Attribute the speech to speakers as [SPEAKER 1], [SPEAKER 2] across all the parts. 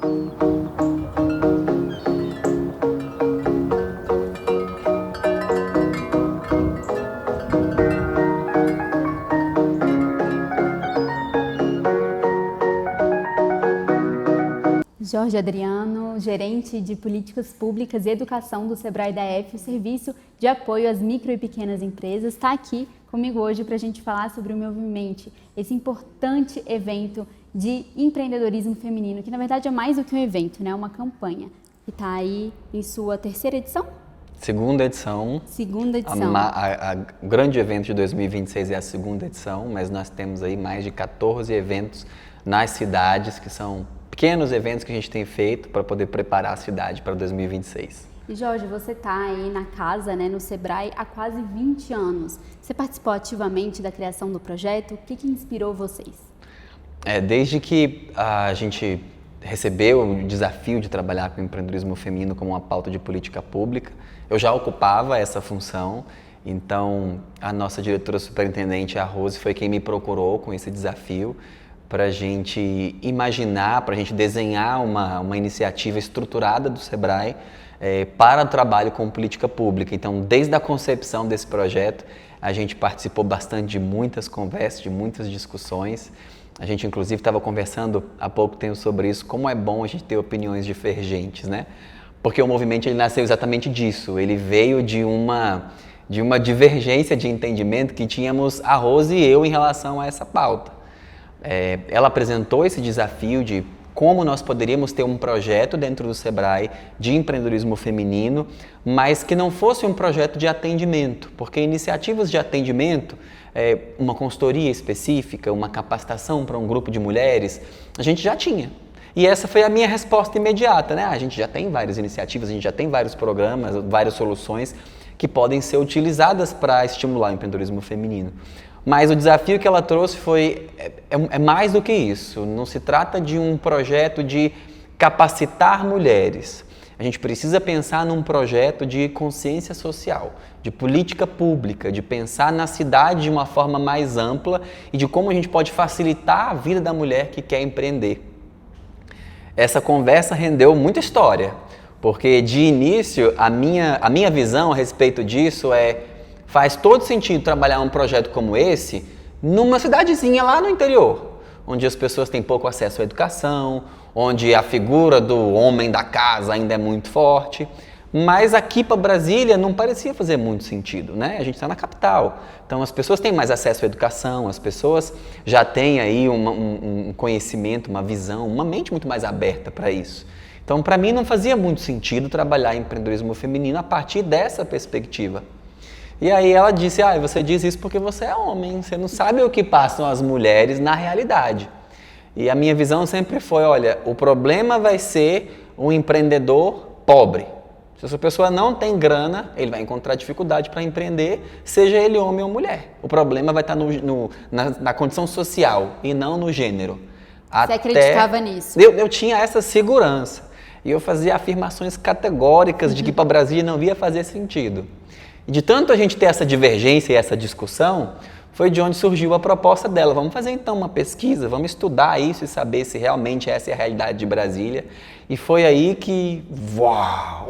[SPEAKER 1] Jorge Adriano, gerente de Políticas Públicas e Educação do Sebrae-DF, o Serviço de Apoio às Micro e Pequenas Empresas, está aqui comigo hoje para a gente falar sobre o Movimente, esse importante evento de empreendedorismo feminino, que na verdade é mais do que um evento, né? É uma campanha, que está aí em sua terceira edição?
[SPEAKER 2] Segunda edição.
[SPEAKER 1] Segunda edição.
[SPEAKER 2] O grande evento de 2026 é a segunda edição, mas nós temos aí mais de 14 eventos nas cidades, que são pequenos eventos que a gente tem feito para poder preparar a cidade para 2026.
[SPEAKER 1] E Jorge, você está aí na casa, né, no Sebrae, há quase 20 anos. Você participou ativamente da criação do projeto? O que inspirou vocês?
[SPEAKER 2] Desde que a gente recebeu o desafio de trabalhar com o empreendedorismo feminino como uma pauta de política pública, eu já ocupava essa função. Então, a nossa diretora superintendente, a Rose, foi quem me procurou com esse desafio para a gente imaginar, para a gente desenhar uma iniciativa estruturada do Sebrae para o trabalho com política pública. Então, desde a concepção desse projeto, a gente participou bastante de muitas conversas, de muitas discussões. A gente, inclusive, estava conversando há pouco tempo sobre isso, como é bom a gente ter opiniões divergentes, né? Porque o movimento ele nasceu exatamente disso, ele veio de uma divergência de entendimento que tínhamos a Rose e eu em relação a essa pauta. Ela apresentou esse desafio de como nós poderíamos ter um projeto dentro do Sebrae de empreendedorismo feminino, mas que não fosse um projeto de atendimento, porque iniciativas de atendimento, uma consultoria específica, uma capacitação para um grupo de mulheres, a gente já tinha. E essa foi a minha resposta imediata, né? A gente já tem várias iniciativas, a gente já tem vários programas, várias soluções que podem ser utilizadas para estimular o empreendedorismo feminino. Mas o desafio que ela trouxe é mais do que isso. Não se trata de um projeto de capacitar mulheres. A gente precisa pensar num projeto de consciência social, de política pública, de pensar na cidade de uma forma mais ampla e de como a gente pode facilitar a vida da mulher que quer empreender. Essa conversa rendeu muita história, porque de início a minha visão a respeito disso faz todo sentido trabalhar um projeto como esse numa cidadezinha lá no interior, onde as pessoas têm pouco acesso à educação, onde a figura do homem da casa ainda é muito forte. Mas aqui para Brasília não parecia fazer muito sentido, né? A gente está na capital, então as pessoas têm mais acesso à educação, as pessoas já têm aí um conhecimento, uma visão, uma mente muito mais aberta para isso. Então, para mim, não fazia muito sentido trabalhar em empreendedorismo feminino a partir dessa perspectiva. E aí ela disse, você diz isso porque você é homem, você não sabe o que passam as mulheres na realidade. E a minha visão sempre foi, olha, o problema vai ser um empreendedor pobre. Se essa pessoa não tem grana, ele vai encontrar dificuldade para empreender, seja ele homem ou mulher. O problema vai estar na condição social e não no gênero.
[SPEAKER 1] Você acreditava nisso?
[SPEAKER 2] Eu tinha essa segurança. E eu fazia afirmações categóricas de que para Brasília não ia fazer sentido. E de tanto a gente ter essa divergência e essa discussão, foi de onde surgiu a proposta dela. Vamos fazer então uma pesquisa, vamos estudar isso e saber se realmente essa é a realidade de Brasília. E foi aí que,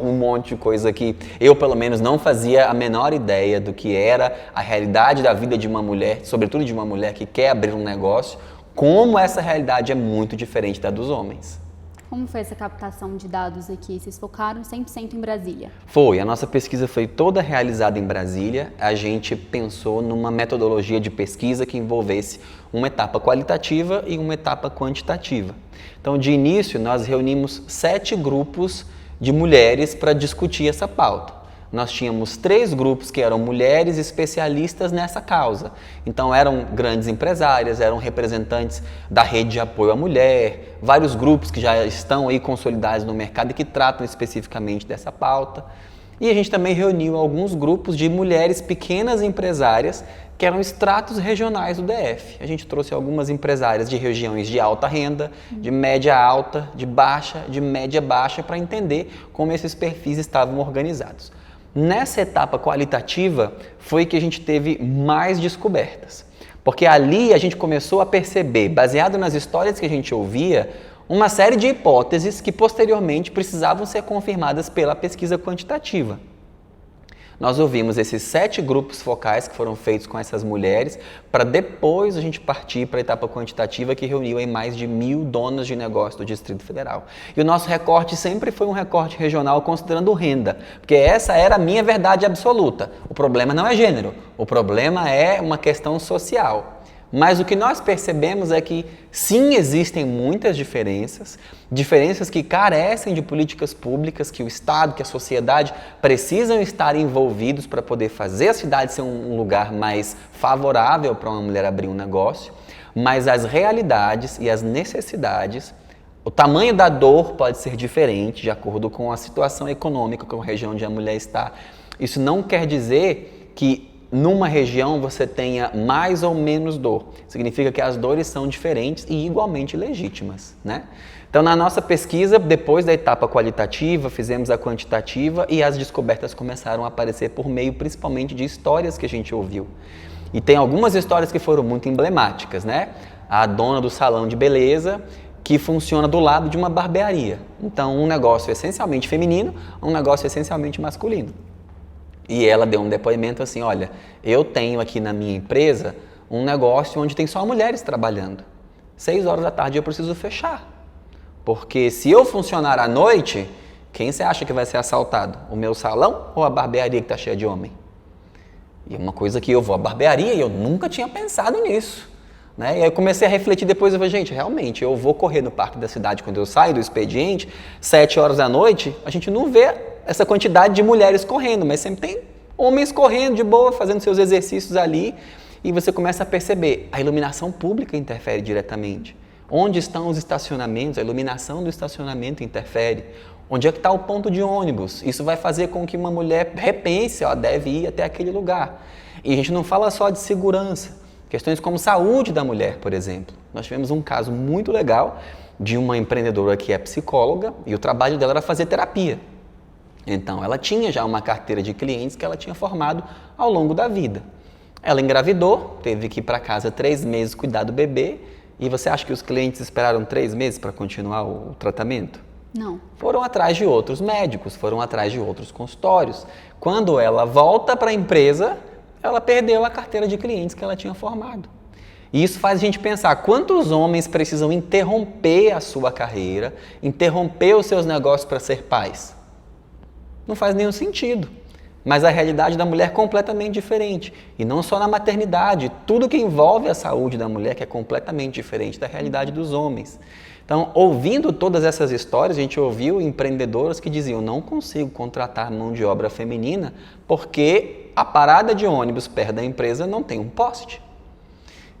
[SPEAKER 2] um monte de coisa que eu pelo menos não fazia a menor ideia do que era a realidade da vida de uma mulher, sobretudo de uma mulher que quer abrir um negócio, como essa realidade é muito diferente da dos homens.
[SPEAKER 1] Como foi essa captação de dados aqui? Vocês focaram 100% em Brasília?
[SPEAKER 2] Foi. A nossa pesquisa foi toda realizada em Brasília. A gente pensou numa metodologia de pesquisa que envolvesse uma etapa qualitativa e uma etapa quantitativa. Então, de início, nós reunimos 7 grupos de mulheres para discutir essa pauta. Nós tínhamos 3 grupos que eram mulheres especialistas nessa causa. Então eram grandes empresárias, eram representantes da rede de apoio à mulher, vários grupos que já estão aí consolidados no mercado e que tratam especificamente dessa pauta. E a gente também reuniu alguns grupos de mulheres pequenas empresárias que eram estratos regionais do DF. A gente trouxe algumas empresárias de regiões de alta renda, de média alta, de baixa, de média baixa, para entender como esses perfis estavam organizados. Nessa etapa qualitativa foi que a gente teve mais descobertas, porque ali a gente começou a perceber, baseado nas histórias que a gente ouvia, uma série de hipóteses que posteriormente precisavam ser confirmadas pela pesquisa quantitativa. Nós ouvimos esses 7 grupos focais que foram feitos com essas mulheres, para depois a gente partir para a etapa quantitativa, que reuniu aí mais de 1.000 donas de negócio do Distrito Federal. E o nosso recorte sempre foi um recorte regional considerando renda, porque essa era a minha verdade absoluta. O problema não é gênero, o problema é uma questão social. Mas o que nós percebemos é que sim, existem muitas diferenças que carecem de políticas públicas, que o Estado, que a sociedade precisam estar envolvidos para poder fazer a cidade ser um lugar mais favorável para uma mulher abrir um negócio, mas as realidades e as necessidades, o tamanho da dor pode ser diferente de acordo com a situação econômica, com a região onde a mulher está. Isso não quer dizer que numa região você tenha mais ou menos dor. Significa que as dores são diferentes e igualmente legítimas, né? Então, na nossa pesquisa, depois da etapa qualitativa, fizemos a quantitativa e as descobertas começaram a aparecer por meio principalmente de histórias que a gente ouviu. E tem algumas histórias que foram muito emblemáticas, né? A dona do salão de beleza, que funciona do lado de uma barbearia. Então, um negócio essencialmente feminino, um negócio essencialmente masculino. E ela deu um depoimento assim, olha, eu tenho aqui na minha empresa um negócio onde tem só mulheres trabalhando. 6 horas da tarde eu preciso fechar. Porque se eu funcionar à noite, quem você acha que vai ser assaltado? O meu salão ou a barbearia que está cheia de homem? E uma coisa que eu vou à barbearia e eu nunca tinha pensado nisso. Né? E aí eu comecei a refletir depois, eu falei, gente, realmente, eu vou correr no parque da cidade quando eu saio do expediente, 7 horas da noite, a gente não vê essa quantidade de mulheres correndo, mas sempre tem homens correndo de boa, fazendo seus exercícios ali, e você começa a perceber, a iluminação pública interfere diretamente. Onde estão os estacionamentos? A iluminação do estacionamento interfere. Onde é que está o ponto de ônibus? Isso vai fazer com que uma mulher repense, deve ir até aquele lugar. E a gente não fala só de segurança, questões como saúde da mulher, por exemplo. Nós tivemos um caso muito legal de uma empreendedora que é psicóloga e o trabalho dela era fazer terapia. Então, ela tinha já uma carteira de clientes que ela tinha formado ao longo da vida. Ela engravidou, teve que ir para casa 3 meses cuidar do bebê. E você acha que os clientes esperaram 3 meses para continuar o tratamento?
[SPEAKER 1] Não.
[SPEAKER 2] Foram atrás de outros médicos, foram atrás de outros consultórios. Quando ela volta para a empresa, ela perdeu a carteira de clientes que ela tinha formado. E isso faz a gente pensar, quantos homens precisam interromper a sua carreira, interromper os seus negócios para ser pais? Não faz nenhum sentido. Mas a realidade da mulher é completamente diferente. E não só na maternidade, tudo que envolve a saúde da mulher que é completamente diferente da realidade dos homens. Então, ouvindo todas essas histórias, a gente ouviu empreendedoras que diziam, não consigo contratar mão de obra feminina porque a parada de ônibus perto da empresa não tem um poste.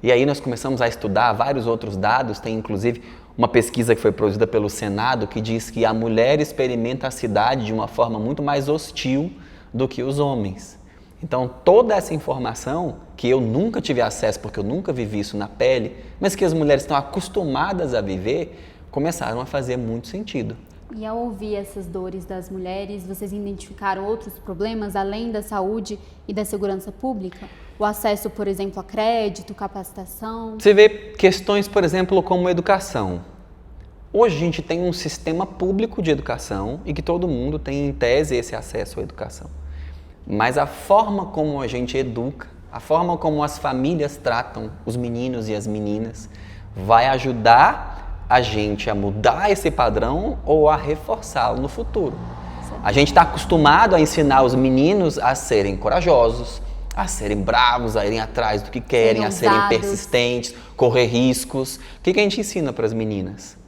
[SPEAKER 2] E aí nós começamos a estudar vários outros dados, tem inclusive uma pesquisa que foi produzida pelo Senado que diz que a mulher experimenta a cidade de uma forma muito mais hostil do que os homens. Então, toda essa informação, que eu nunca tive acesso, porque eu nunca vivi isso na pele, mas que as mulheres estão acostumadas a viver, começaram a fazer muito sentido.
[SPEAKER 1] E ao ouvir essas dores das mulheres, vocês identificaram outros problemas, além da saúde e da segurança pública? O acesso, por exemplo, a crédito, capacitação?
[SPEAKER 2] Você vê questões, por exemplo, como educação. Hoje a gente tem um sistema público de educação e que todo mundo tem, em tese, esse acesso à educação. Mas a forma como a gente educa, a forma como as famílias tratam os meninos e as meninas, vai ajudar a gente a mudar esse padrão ou a reforçá-lo no futuro. A gente está acostumado a ensinar os meninos a serem corajosos, a serem bravos, a irem atrás do que querem, a serem persistentes, correr riscos. O que a gente ensina para as meninas?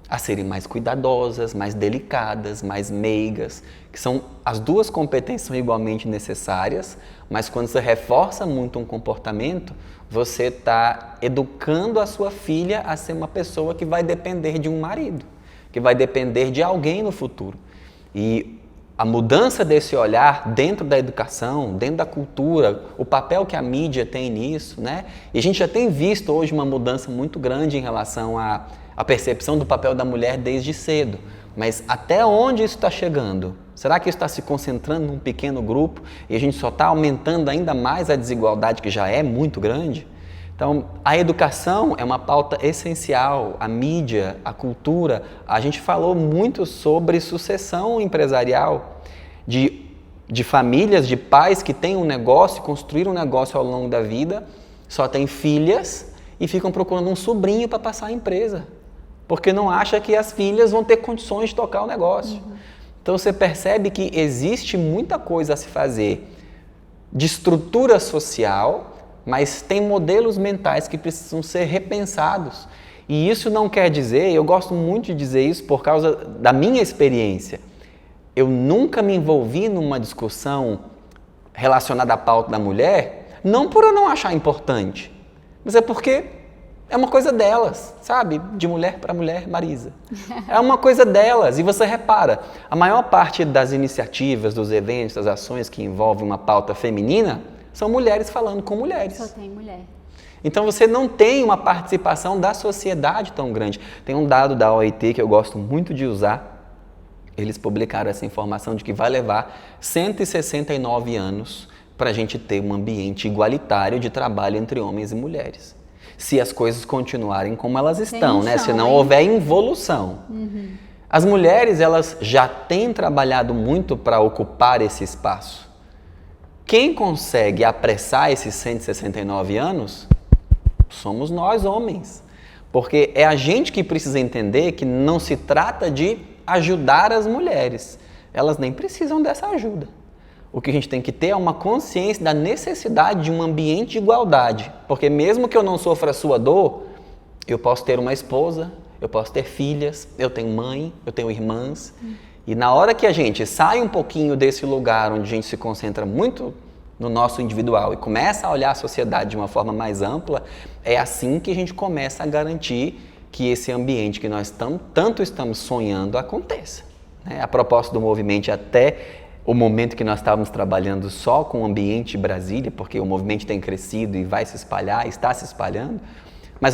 [SPEAKER 2] A serem mais cuidadosas, mais delicadas, mais meigas, que são as duas competências são igualmente necessárias, mas quando você reforça muito um comportamento, você está educando a sua filha a ser uma pessoa que vai depender de um marido, que vai depender de alguém no futuro. E a mudança desse olhar dentro da educação, dentro da cultura, o papel que a mídia tem nisso, né? E a gente já tem visto hoje uma mudança muito grande em relação à percepção do papel da mulher desde cedo. Mas até onde isso está chegando? Será que isso está se concentrando num pequeno grupo e a gente só está aumentando ainda mais a desigualdade que já é muito grande? Então, a educação é uma pauta essencial, a mídia, a cultura. A gente falou muito sobre sucessão empresarial, de famílias, de pais que têm um negócio, construíram um negócio ao longo da vida, só têm filhas e ficam procurando um sobrinho para passar a empresa, porque não acha que as filhas vão ter condições de tocar o negócio. Então, você percebe que existe muita coisa a se fazer de estrutura social, mas tem modelos mentais que precisam ser repensados. E isso não quer dizer, eu gosto muito de dizer isso por causa da minha experiência. Eu nunca me envolvi numa discussão relacionada à pauta da mulher, não por eu não achar importante, mas é porque é uma coisa delas, sabe? De mulher para mulher, Marisa. É uma coisa delas. E você repara, a maior parte das iniciativas, dos eventos, das ações que envolvem uma pauta feminina, são mulheres falando com mulheres.
[SPEAKER 1] Só tem mulher.
[SPEAKER 2] Então você não tem uma participação da sociedade tão grande. Tem um dado da OIT que eu gosto muito de usar. Eles publicaram essa informação de que vai levar 169 anos para a gente ter um ambiente igualitário de trabalho entre homens e mulheres. Se as coisas continuarem como elas estão, né? Se não houver involução. As mulheres, elas já têm trabalhado muito para ocupar esse espaço. Quem consegue apressar esses 169 anos somos nós, homens. Porque é a gente que precisa entender que não se trata de ajudar as mulheres. Elas nem precisam dessa ajuda. O que a gente tem que ter é uma consciência da necessidade de um ambiente de igualdade. Porque mesmo que eu não sofra a sua dor, eu posso ter uma esposa, eu posso ter filhas, eu tenho mãe, eu tenho irmãs. E na hora que a gente sai um pouquinho desse lugar onde a gente se concentra muito no nosso individual e começa a olhar a sociedade de uma forma mais ampla, é assim que a gente começa a garantir que esse ambiente que nós tanto estamos sonhando aconteça. A proposta do movimento, até o momento que nós estávamos trabalhando só com o ambiente Brasília, porque o movimento tem crescido e vai se espalhar, está se espalhando, mas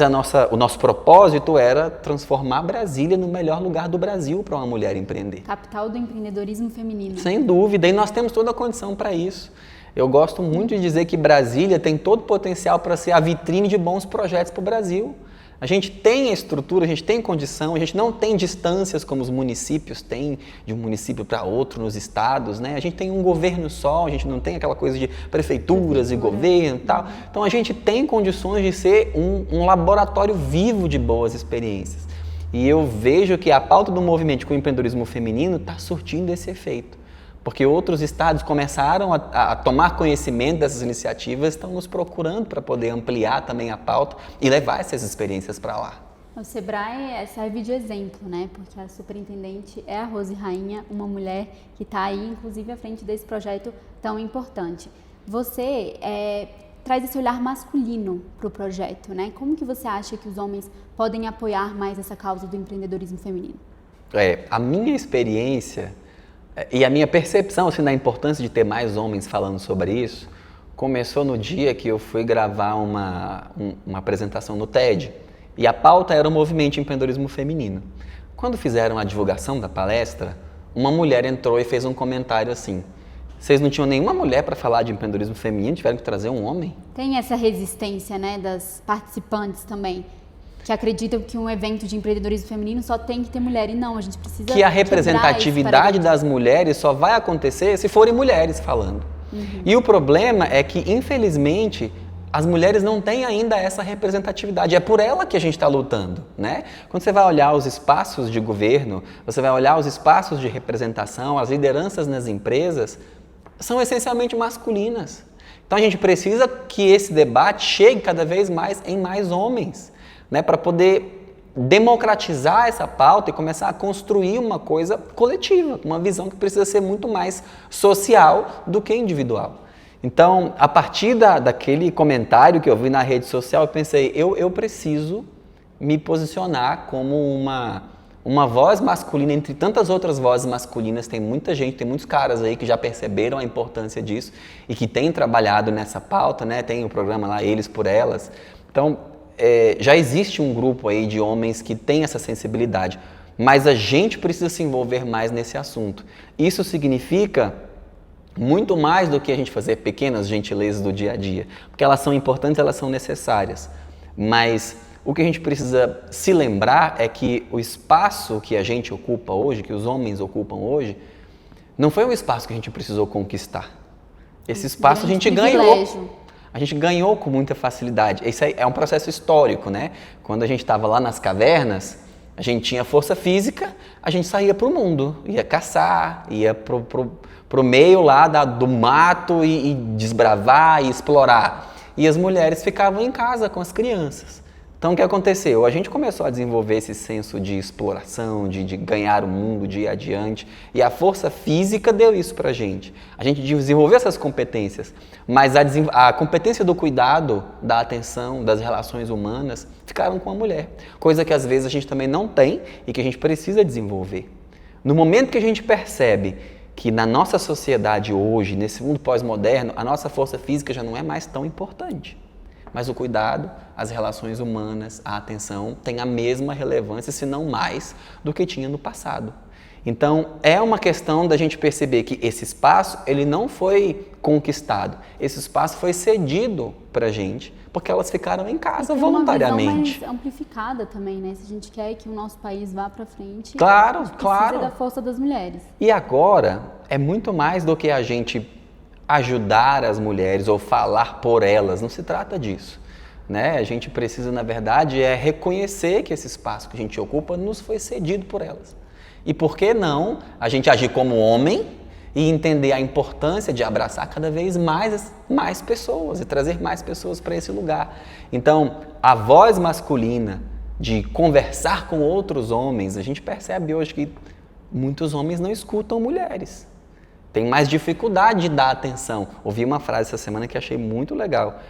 [SPEAKER 2] o nosso propósito era transformar Brasília no melhor lugar do Brasil para uma mulher empreender.
[SPEAKER 1] Capital do empreendedorismo feminino.
[SPEAKER 2] Sem dúvida, e nós temos toda a condição para isso. Eu gosto muito de dizer que Brasília tem todo o potencial para ser a vitrine de bons projetos para o Brasil. A gente tem a estrutura, a gente tem condição, a gente não tem distâncias como os municípios têm, de um município para outro nos estados, né? A gente tem um governo só, a gente não tem aquela coisa de prefeituras e governo e tal. Então a gente tem condições de ser um laboratório vivo de boas experiências. E eu vejo que a pauta do movimento com o empreendedorismo feminino está surtindo esse efeito. Porque outros estados começaram a tomar conhecimento dessas iniciativas, estão nos procurando para poder ampliar também a pauta e levar essas experiências para lá.
[SPEAKER 1] O Sebrae serve de exemplo, né? Porque a superintendente é a Rose Rainha, uma mulher que está aí, inclusive, à frente desse projeto tão importante. Você traz esse olhar masculino para o projeto, né? Como que você acha que os homens podem apoiar mais essa causa do empreendedorismo feminino?
[SPEAKER 2] A minha experiência e a minha percepção assim, da importância de ter mais homens falando sobre isso começou no dia que eu fui gravar uma apresentação no TED e a pauta era o movimento de empreendedorismo feminino. Quando fizeram a divulgação da palestra, uma mulher entrou e fez um comentário assim: vocês não tinham nenhuma mulher para falar de empreendedorismo feminino, tiveram que trazer um homem?
[SPEAKER 1] Tem essa resistência, né, das participantes também, que acreditam que um evento de empreendedorismo feminino só tem que ter mulher, e não, a gente precisa
[SPEAKER 2] que a representatividade das mulheres só vai acontecer se forem mulheres falando. E o problema é que, infelizmente, as mulheres não têm ainda essa representatividade. É por ela que a gente está lutando, né? Quando você vai olhar os espaços de governo, você vai olhar os espaços de representação, as lideranças nas empresas, são essencialmente masculinas. Então a gente precisa que esse debate chegue cada vez mais em mais homens, né, para poder democratizar essa pauta e começar a construir uma coisa coletiva, uma visão que precisa ser muito mais social do que individual. Então, a partir daquele comentário que eu vi na rede social, eu pensei, eu preciso me posicionar como uma voz masculina entre tantas outras vozes masculinas. Tem muita gente, tem muitos caras aí que já perceberam a importância disso e que têm trabalhado nessa pauta, né? Tem o programa lá, Eles por Elas. Então, já existe um grupo aí de homens que tem essa sensibilidade, mas a gente precisa se envolver mais nesse assunto. Isso significa Muito mais do que a gente fazer pequenas gentilezas do dia a dia, porque elas são importantes, elas são necessárias, mas o que a gente precisa se lembrar é que o espaço que a gente ocupa hoje, que os homens ocupam hoje, não foi um espaço que a gente precisou conquistar. Esse espaço a gente ganhou. A gente ganhou com muita facilidade. Isso aí é um processo histórico, né? Quando a gente estava lá nas cavernas, a gente tinha força física, a gente saía para o mundo, ia caçar, ia pro meio lá do mato e desbravar e explorar. E as mulheres ficavam em casa com as crianças. Então, o que aconteceu? A gente começou a desenvolver esse senso de exploração, de ganhar o mundo, de ir adiante, e a força física deu isso pra gente. A gente desenvolveu essas competências, mas a competência do cuidado, da atenção, das relações humanas, ficaram com a mulher. Coisa que às vezes a gente também não tem e que a gente precisa desenvolver. No momento que a gente percebe que na nossa sociedade hoje, nesse mundo pós-moderno, a nossa força física já não é mais tão importante. Mas o cuidado, as relações humanas, a atenção tem a mesma relevância, se não mais, do que tinha no passado. Então, é uma questão da gente perceber que esse espaço, ele não foi conquistado. Esse espaço foi cedido pra gente, porque elas ficaram em casa voluntariamente.
[SPEAKER 1] Uma visão mais amplificada também, né? Se a gente quer que o nosso país vá pra frente,
[SPEAKER 2] claro,
[SPEAKER 1] a gente precisa da força das mulheres.
[SPEAKER 2] E agora, é muito mais do que a gente ajudar as mulheres ou falar por elas, não se trata disso, né? A gente precisa, na verdade, reconhecer que esse espaço que a gente ocupa nos foi cedido por elas. E por que não a gente agir como homem e entender a importância de abraçar cada vez mais pessoas e trazer mais pessoas para esse lugar. Então, a voz masculina de conversar com outros homens, a gente percebe hoje que muitos homens não escutam mulheres. Tem mais dificuldade de dar atenção. Ouvi uma frase essa semana que achei muito legal.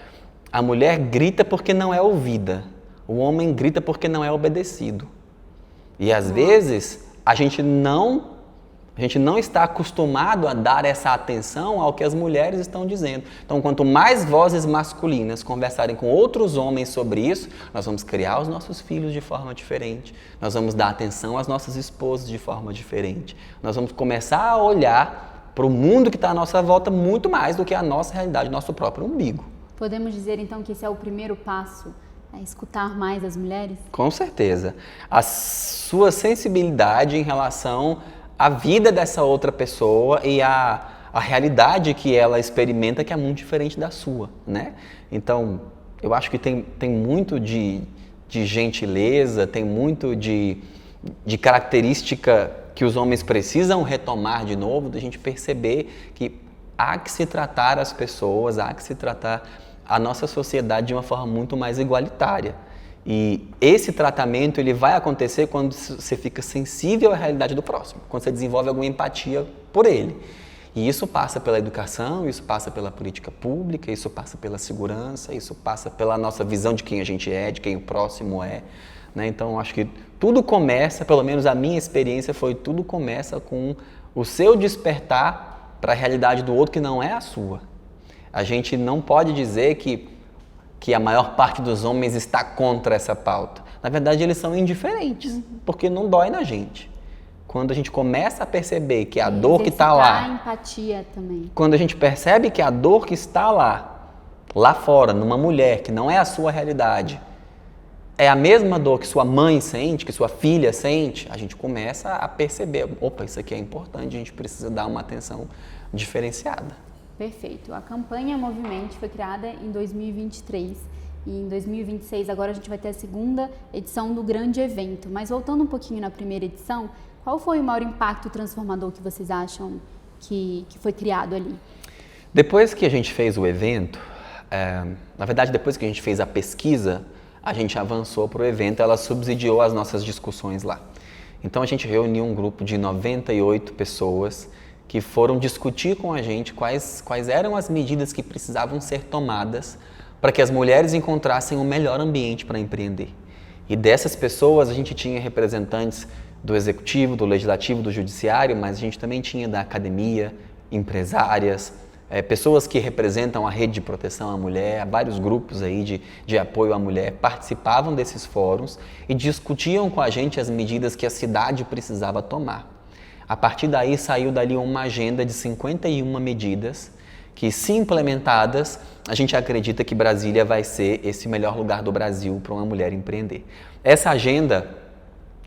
[SPEAKER 2] A mulher grita porque não é ouvida. O homem grita porque não é obedecido. E às vezes a gente não está acostumado a dar essa atenção ao que as mulheres estão dizendo. Então, quanto mais vozes masculinas conversarem com outros homens sobre isso, nós vamos criar os nossos filhos de forma diferente. Nós vamos dar atenção às nossas esposas de forma diferente. Nós vamos começar a olhar para o mundo que está à nossa volta muito mais do que a nossa realidade, nosso próprio umbigo.
[SPEAKER 1] Podemos dizer, então, que esse é o primeiro passo, escutar mais as mulheres?
[SPEAKER 2] Com certeza. A sua sensibilidade em relação à vida dessa outra pessoa e a realidade que ela experimenta, que é muito diferente da sua, né? Então, eu acho que tem muito de gentileza, tem muito de característica que os homens precisam retomar de novo, da gente perceber que há que se tratar as pessoas, há que se tratar a nossa sociedade de uma forma muito mais igualitária. E esse tratamento ele vai acontecer quando você fica sensível à realidade do próximo, quando você desenvolve alguma empatia por ele. E isso passa pela educação, isso passa pela política pública, isso passa pela segurança, isso passa pela nossa visão de quem a gente é, de quem o próximo é. Né? Então, acho que tudo começa, pelo menos a minha experiência foi, tudo começa com o seu despertar para a realidade do outro que não é a sua. A gente não pode dizer que a maior parte dos homens está contra essa pauta. Na verdade, eles são indiferentes, porque não dói na gente. Quando a gente começa a perceber que a dor que está lá...
[SPEAKER 1] a empatia também.
[SPEAKER 2] Quando a gente percebe que a dor que está lá fora, numa mulher, que não é a sua realidade, é a mesma dor que sua mãe sente, que sua filha sente, a gente começa a perceber, opa, isso aqui é importante, a gente precisa dar uma atenção diferenciada.
[SPEAKER 1] Perfeito. A campanha Movimente foi criada em 2023 e em 2026 agora a gente vai ter a segunda edição do grande evento. Mas voltando um pouquinho na primeira edição, qual foi o maior impacto transformador que vocês acham que foi criado ali?
[SPEAKER 2] Depois que a gente fez o evento, na verdade depois que a gente fez a pesquisa, a gente avançou para o evento, ela subsidiou as nossas discussões lá. Então a gente reuniu um grupo de 98 pessoas que foram discutir com a gente quais eram as medidas que precisavam ser tomadas para que as mulheres encontrassem um melhor ambiente para empreender. E dessas pessoas a gente tinha representantes do executivo, do legislativo, do judiciário, mas a gente também tinha da academia, empresárias, pessoas que representam a rede de proteção à mulher, vários grupos aí de apoio à mulher participavam desses fóruns e discutiam com a gente as medidas que a cidade precisava tomar. A partir daí saiu dali uma agenda de 51 medidas que, se implementadas, a gente acredita que Brasília vai ser esse melhor lugar do Brasil para uma mulher empreender. Essa agenda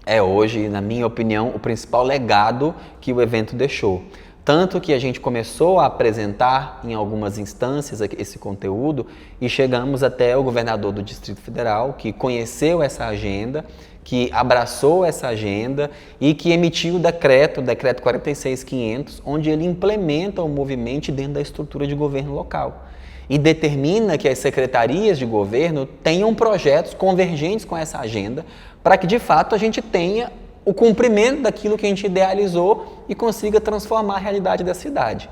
[SPEAKER 2] é hoje, na minha opinião, o principal legado que o evento deixou. Tanto que a gente começou a apresentar em algumas instâncias esse conteúdo e chegamos até o governador do Distrito Federal, que conheceu essa agenda, que abraçou essa agenda e que emitiu o decreto 46.500, onde ele implementa o movimento dentro da estrutura de governo local e determina que as secretarias de governo tenham projetos convergentes com essa agenda para que, de fato, a gente tenha o cumprimento daquilo que a gente idealizou e consiga transformar a realidade da cidade.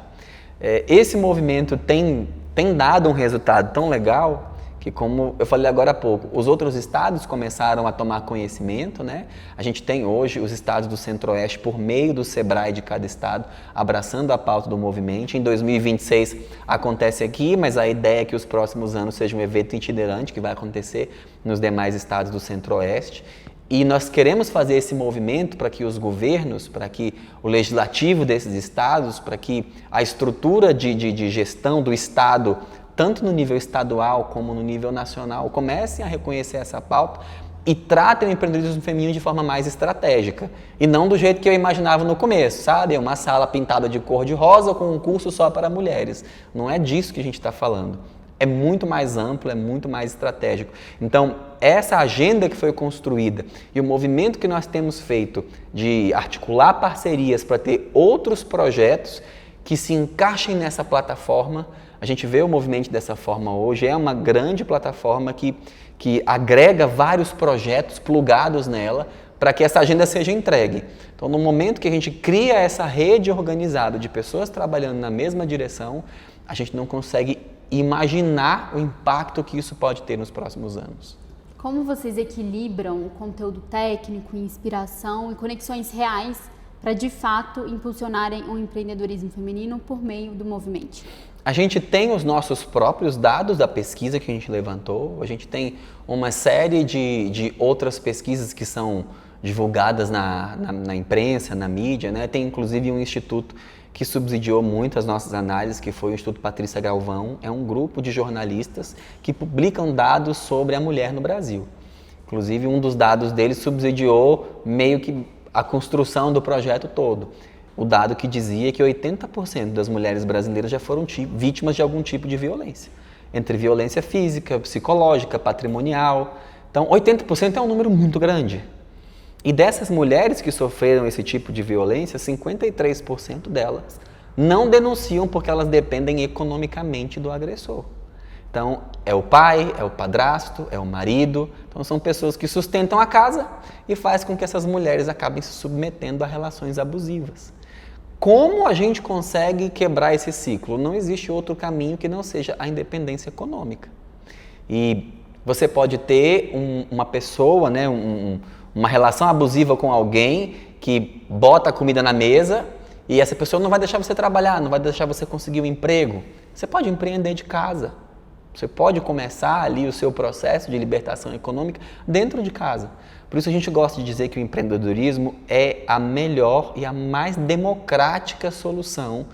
[SPEAKER 2] Esse movimento tem dado um resultado tão legal que, como eu falei agora há pouco, os outros estados começaram a tomar conhecimento, né? A gente tem hoje os estados do Centro-Oeste, por meio do SEBRAE de cada estado, abraçando a pauta do movimento. Em 2026 acontece aqui, mas a ideia é que os próximos anos seja um evento itinerante que vai acontecer nos demais estados do Centro-Oeste. E nós queremos fazer esse movimento para que os governos, para que o legislativo desses estados, para que a estrutura de gestão do estado, tanto no nível estadual como no nível nacional, comecem a reconhecer essa pauta e tratem o empreendedorismo feminino de forma mais estratégica. E não do jeito que eu imaginava no começo, sabe? Uma sala pintada de cor de rosa com um curso só para mulheres. Não é disso que a gente está falando. É muito mais amplo, é muito mais estratégico. Então, essa agenda que foi construída e o movimento que nós temos feito de articular parcerias para ter outros projetos que se encaixem nessa plataforma, a gente vê o movimento dessa forma hoje, é uma grande plataforma que agrega vários projetos plugados nela para que essa agenda seja entregue. Então, no momento que a gente cria essa rede organizada de pessoas trabalhando na mesma direção, a gente não consegue imaginar o impacto que isso pode ter nos próximos anos.
[SPEAKER 1] Como vocês equilibram o conteúdo técnico, inspiração e conexões reais para, de fato, impulsionarem o empreendedorismo feminino por meio do movimento?
[SPEAKER 2] A gente tem os nossos próprios dados da pesquisa que a gente levantou, a gente tem uma série de outras pesquisas que são divulgadas na imprensa, na mídia, né? Tem inclusive um instituto que subsidiou muito as nossas análises, que foi o Instituto Patrícia Galvão. É um grupo de jornalistas que publicam dados sobre a mulher no Brasil. Inclusive, um dos dados deles subsidiou meio que a construção do projeto todo. O dado que dizia que 80% das mulheres brasileiras já foram vítimas de algum tipo de violência. Entre violência física, psicológica, patrimonial. Então, 80% é um número muito grande. E dessas mulheres que sofreram esse tipo de violência, 53% delas não denunciam porque elas dependem economicamente do agressor. Então, é o pai, é o padrasto, é o marido. Então, são pessoas que sustentam a casa e faz com que essas mulheres acabem se submetendo a relações abusivas. Como a gente consegue quebrar esse ciclo? Não existe outro caminho que não seja a independência econômica. E você pode ter uma pessoa, né, uma relação abusiva com alguém que bota a comida na mesa e essa pessoa não vai deixar você trabalhar, não vai deixar você conseguir um emprego. Você pode empreender de casa. Você pode começar ali o seu processo de libertação econômica dentro de casa. Por isso a gente gosta de dizer que o empreendedorismo é a melhor e a mais democrática solução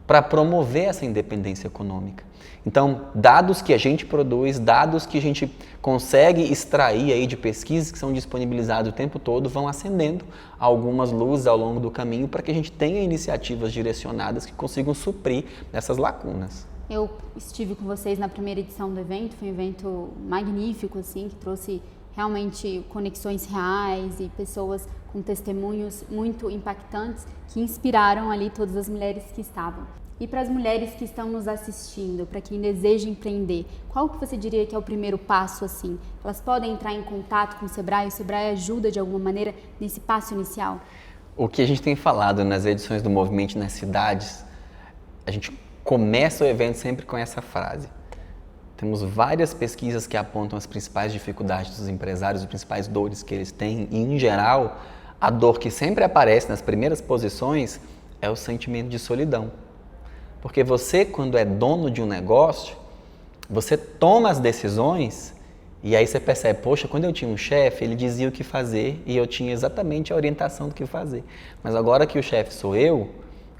[SPEAKER 2] para promover essa independência econômica. Então, dados que a gente produz, dados que a gente consegue extrair aí de pesquisas que são disponibilizados o tempo todo, vão acendendo algumas luzes ao longo do caminho para que a gente tenha iniciativas direcionadas que consigam suprir essas lacunas.
[SPEAKER 1] Eu estive com vocês na primeira edição do evento, foi um evento magnífico, assim, que trouxe realmente conexões reais e pessoas com testemunhos muito impactantes que inspiraram ali todas as mulheres que estavam. E para as mulheres que estão nos assistindo, para quem deseja empreender, qual que você diria que é o primeiro passo assim? Elas podem entrar em contato com o SEBRAE? O SEBRAE ajuda de alguma maneira nesse passo inicial?
[SPEAKER 2] O que a gente tem falado nas edições do Movimento nas cidades, a gente começa o evento sempre com essa frase. Temos várias pesquisas que apontam as principais dificuldades dos empresários, as principais dores que eles têm e, em geral, a dor que sempre aparece nas primeiras posições é o sentimento de solidão. Porque você, quando é dono de um negócio, você toma as decisões E aí você percebe, poxa, quando eu tinha um chefe, ele dizia o que fazer e eu tinha exatamente a orientação do que fazer. Mas agora que o chefe sou eu,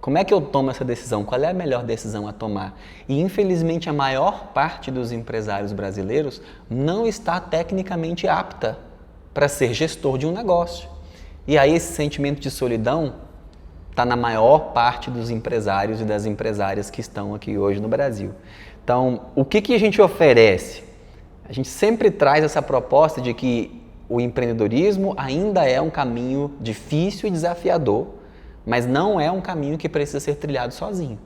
[SPEAKER 2] como é que eu tomo essa decisão? Qual é a melhor decisão a tomar? E infelizmente a maior parte dos empresários brasileiros não está tecnicamente apta para ser gestor de um negócio. E aí esse sentimento de solidão está na maior parte dos empresários e das empresárias que estão aqui hoje no Brasil. Então, o que a gente oferece? A gente sempre traz essa proposta de que o empreendedorismo ainda é um caminho difícil e desafiador, mas não é um caminho que precisa ser trilhado sozinho.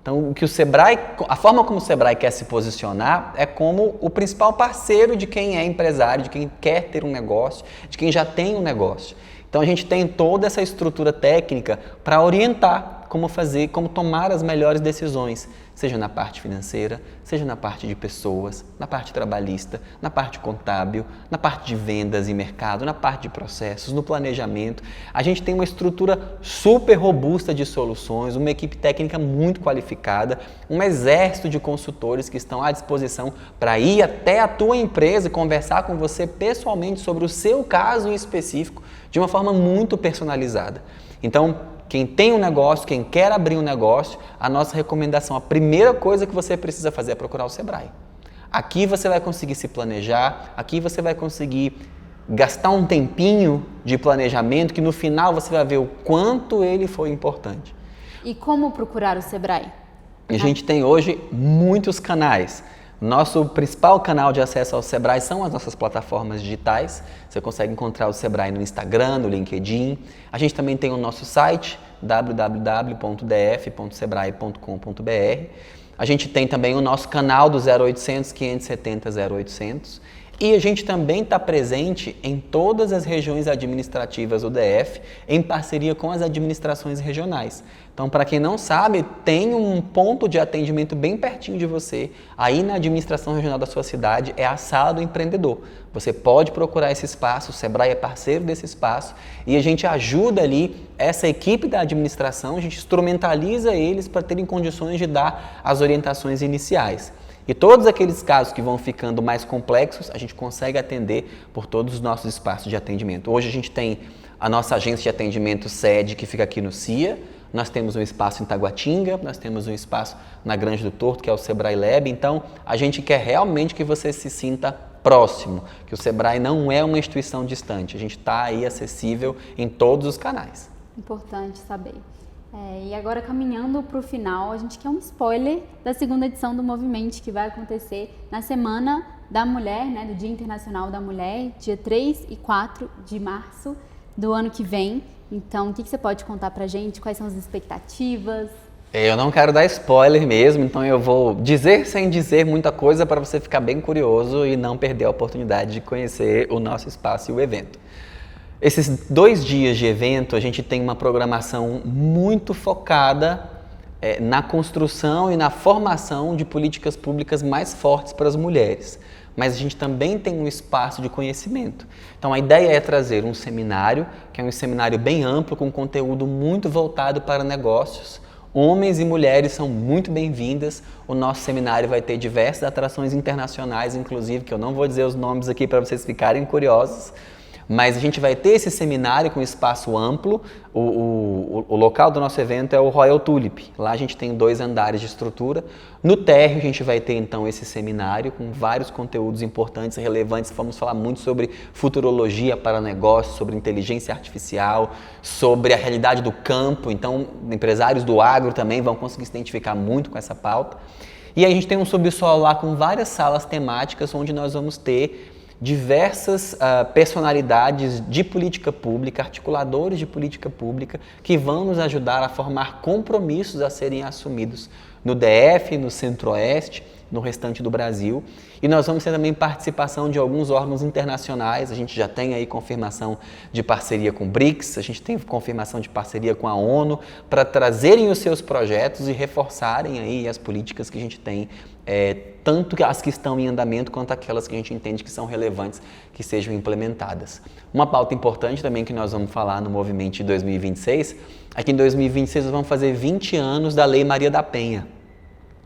[SPEAKER 2] Então, o que o Sebrae, a forma como o Sebrae quer se posicionar é como o principal parceiro de quem é empresário, de quem quer ter um negócio, de quem já tem um negócio. Então, a gente tem toda essa estrutura técnica para orientar como fazer, como tomar as melhores decisões, seja na parte financeira, seja na parte de pessoas, na parte trabalhista, na parte contábil, na parte de vendas e mercado, na parte de processos, no planejamento. A gente tem uma estrutura super robusta de soluções, uma equipe técnica muito qualificada, um exército de consultores que estão à disposição para ir até a tua empresa e conversar com você pessoalmente sobre o seu caso em específico, de uma forma muito personalizada. Então, quem tem um negócio, quem quer abrir um negócio, a nossa recomendação, a primeira coisa que você precisa fazer é procurar o Sebrae. Aqui você vai conseguir se planejar, aqui você vai conseguir gastar um tempinho de planejamento que no final você vai ver o quanto ele foi importante.
[SPEAKER 1] E como procurar o Sebrae?
[SPEAKER 2] A gente tem hoje muitos canais. Nosso principal canal de acesso ao Sebrae são as nossas plataformas digitais. Você consegue encontrar o Sebrae no Instagram, no LinkedIn. A gente também tem o nosso site, www.df.sebrae.com.br. A gente tem também o nosso canal do 0800 570 0800. E a gente também está presente em todas as regiões administrativas do DF, em parceria com as administrações regionais. Então, para quem não sabe, tem um ponto de atendimento bem pertinho de você, aí na administração regional da sua cidade, é a Sala do Empreendedor. Você pode procurar esse espaço, o Sebrae é parceiro desse espaço, e a gente ajuda ali essa equipe da administração, a gente instrumentaliza eles para terem condições de dar as orientações iniciais. E todos aqueles casos que vão ficando mais complexos, a gente consegue atender por todos os nossos espaços de atendimento. Hoje a gente tem a nossa agência de atendimento sede que fica aqui no CIA, nós temos um espaço em Taguatinga, nós temos um espaço na Grande do Torto, que é o Sebrae Lab. Então, a gente quer realmente que você se sinta próximo, que o Sebrae não é uma instituição distante, a gente está aí acessível em todos os canais.
[SPEAKER 1] Importante saber. E agora, caminhando para o final, a gente quer um spoiler da segunda edição do Movimente, que vai acontecer na Semana da Mulher, né, do Dia Internacional da Mulher, dia 3 e 4 de março do ano que vem. Então, o que você pode contar para a gente? Quais são as expectativas?
[SPEAKER 2] Eu não quero dar spoiler mesmo, então eu vou dizer sem dizer muita coisa para você ficar bem curioso e não perder a oportunidade de conhecer o nosso espaço e o evento. Esses 2 dias de evento, a gente tem uma programação muito focada na construção e na formação de políticas públicas mais fortes para as mulheres. Mas a gente também tem um espaço de conhecimento. Então a ideia é trazer um seminário, que é um seminário bem amplo, com conteúdo muito voltado para negócios. Homens e mulheres são muito bem-vindas. O nosso seminário vai ter diversas atrações internacionais, inclusive, que eu não vou dizer os nomes aqui para vocês ficarem curiosos. Mas a gente vai ter esse seminário com espaço amplo. O local do nosso evento é o Royal Tulip. Lá a gente tem 2 andares de estrutura. No térreo a gente vai ter então esse seminário com vários conteúdos importantes e relevantes. Vamos falar muito sobre futurologia para negócios, sobre inteligência artificial, sobre a realidade do campo. Então, empresários do agro também vão conseguir se identificar muito com essa pauta. E aí a gente tem um subsolo lá com várias salas temáticas onde nós vamos ter diversas personalidades de política pública, articuladores de política pública, que vão nos ajudar a formar compromissos a serem assumidos no DF, no Centro-Oeste, no restante do Brasil. E nós vamos ter também participação de alguns órgãos internacionais. A gente já tem aí confirmação de parceria com o BRICS, a gente tem confirmação de parceria com a ONU, para trazerem os seus projetos e reforçarem aí as políticas que a gente tem, tanto as que estão em andamento quanto aquelas que a gente entende que são relevantes que sejam implementadas. Uma pauta importante também que nós vamos falar no Movimento de 2026 é que em 2026 nós vamos fazer 20 anos da Lei Maria da Penha.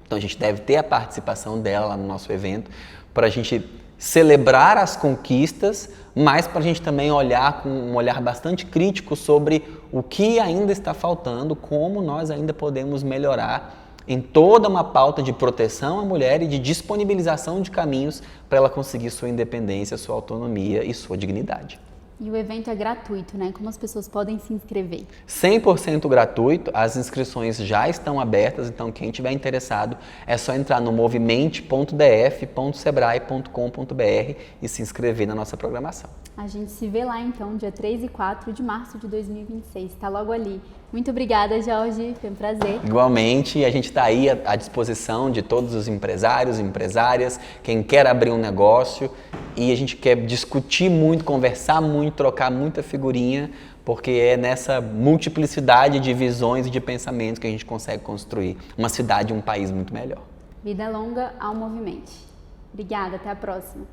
[SPEAKER 2] Então a gente deve ter a participação dela lá no nosso evento para a gente celebrar as conquistas, mas para a gente também olhar com um olhar bastante crítico sobre o que ainda está faltando, como nós ainda podemos melhorar em toda uma pauta de proteção à mulher e de disponibilização de caminhos para ela conseguir sua independência, sua autonomia e sua dignidade.
[SPEAKER 1] E o evento é gratuito, né? Como as pessoas podem se inscrever?
[SPEAKER 2] 100% gratuito, as inscrições já estão abertas, então quem tiver interessado é só entrar no movimente.df.sebrae.com.br e se inscrever na nossa programação.
[SPEAKER 1] A gente se vê lá então, dia 3 e 4 de março de 2026, está logo ali. Muito obrigada, Jorge, foi um prazer.
[SPEAKER 2] Igualmente, a gente está aí à disposição de todos os empresários, empresárias, quem quer abrir um negócio, e a gente quer discutir muito, conversar muito, trocar muita figurinha, porque é nessa multiplicidade de visões e de pensamentos que a gente consegue construir uma cidade e um país muito melhor.
[SPEAKER 1] Vida longa ao Movimente. Obrigada, até a próxima.